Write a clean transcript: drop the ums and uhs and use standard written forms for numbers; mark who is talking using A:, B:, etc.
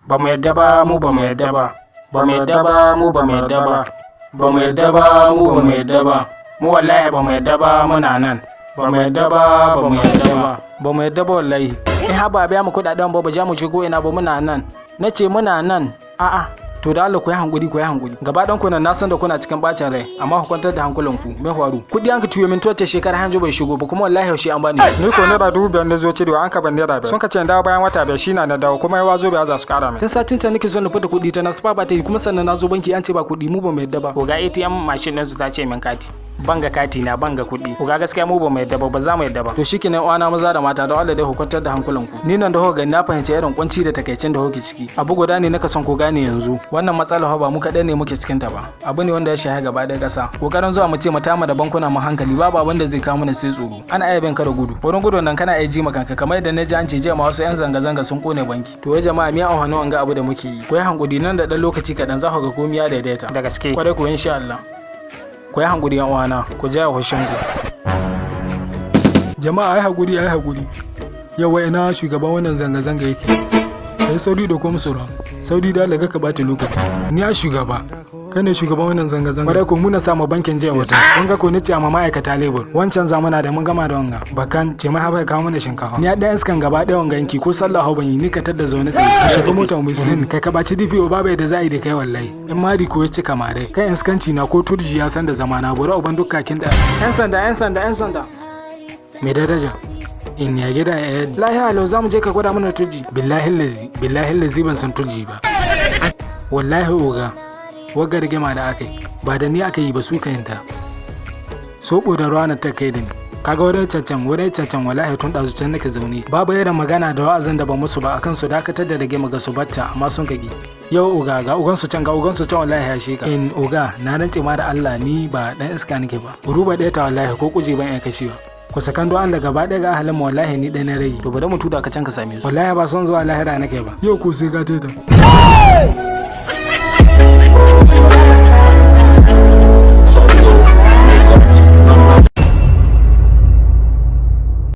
A: ba mu yadda ba mu ba mu yadda ba ba mu yadda ba mu ba mu yadda ba ba mu yadda ba mu ba mu yadda ba mu wallahi ba mu yadda ba muna nan ba mu yadda ba ba mu yadda ba ba mu yadda ba wallahi in ha ba biya mu kudaden ba ja mu shigo ina ba muna nan nace muna nan a'a to da Allah ku yi hankuri gaba dan ku nan na san da kuna cikin bacin rai amma ku kwantar da hankulan ku me faru kudi an ka tuyo min toce shekara hanjo bai shigo ba kuma wallahi yaushe an bani
B: ni ko naira 5,000 na zo cirewa an ka ban naira 5 sun ka ce dawo bayan wata bai shi na dawo kuma yawa zo bai za su kara min
A: tun satin ta nake son na fita kudi ta na spa ba ta yi kuma sannan na zo banki an ce ba kudi mu ba mai yadda ba ko ga ATM machine din su ta ce min kati banga kati na banga kuɗi ku ga gaskiya mu ba mu yadda ba za mu yadda ba to shikenan uwana maza da mata don Allah dai ku kwantar da hankulan ku ni nan da hoga na fahimci irin kunci da takeicin da hoke ciki abu guda ne naka son ku gane yanzu wannan matsalar ba mu kadai ne muke cikin ta ba abu ne wanda ya shahe gaba ɗaya ƙasa kokarin zuwa mu ce mu tama da bankuna mu hankali babu abin da zai kawo mana sai tsoro ana iya bin ka da gudu wurin gudu nan kana iya ji makanka kamar yadda na ji an ce jiya ma wasu yan zanga-zanga sun kone banki to ya jama'a miya a hannu an ga abu da muke yi ku yi hankuli nan da ɗan lokaci kaɗan za ku ga komai ya daidaita da gaske kwarai ku insha Allah ku yi hankuri yan uwana ku jaya hushin ku
B: jama'a ai hakuri yawa ina shugaban wannan zanga-zanga yake kai sauri da kuma sura sauri da Allah ka bata lokaci ni a shugaba kai ne shugaban wannan zanga-zanga bare ko muna samu bankin jiya wata kun ga ko ni ce amma ma'aikata labor wancan zamana da mun gama da wanga bakan ce mai haɓa kawo mana shinkafa ni a ɗayan iskan gaba ɗaya wanga yanki ko sallah hau ban yi ni ka tadda zaune sai ka shiga mota mu sin kai ka baci DPO babu yadda za a yi da kai wallahi in mari ko ya cika mare kai iskanci na ko turji ya san da zamana bura uban dukkakin da yan sanda mai daraja in ya gida ya lahi halau za mu je ka gwada mana turji billahi lazi ban san turji ba wallahi oga wagga rigima da aka yi ba da ni aka yi ba su kayanta soɓo da ruwa na ta kai da ni kaga wadai cancan wallahi tun ɗazu can nake zaune babu yadda magana da wa'azin da ba musu ba akan su dakatar da rigima ga su batta amma sun kagi yau oga ga ugan su can wallahi ya shika in oga na rantse ma da Allah ni ba dan iska nake ba ruba ɗaya ta wallahi ko kuje ban iya kashewa ku sakan do Allah gaba ɗaya ga ahalin mu wallahi ni ɗaya na rai to bari mu tuda ka can ka same su wallahi ba son zuwa lahira nake ba
C: yau ko sai ka ta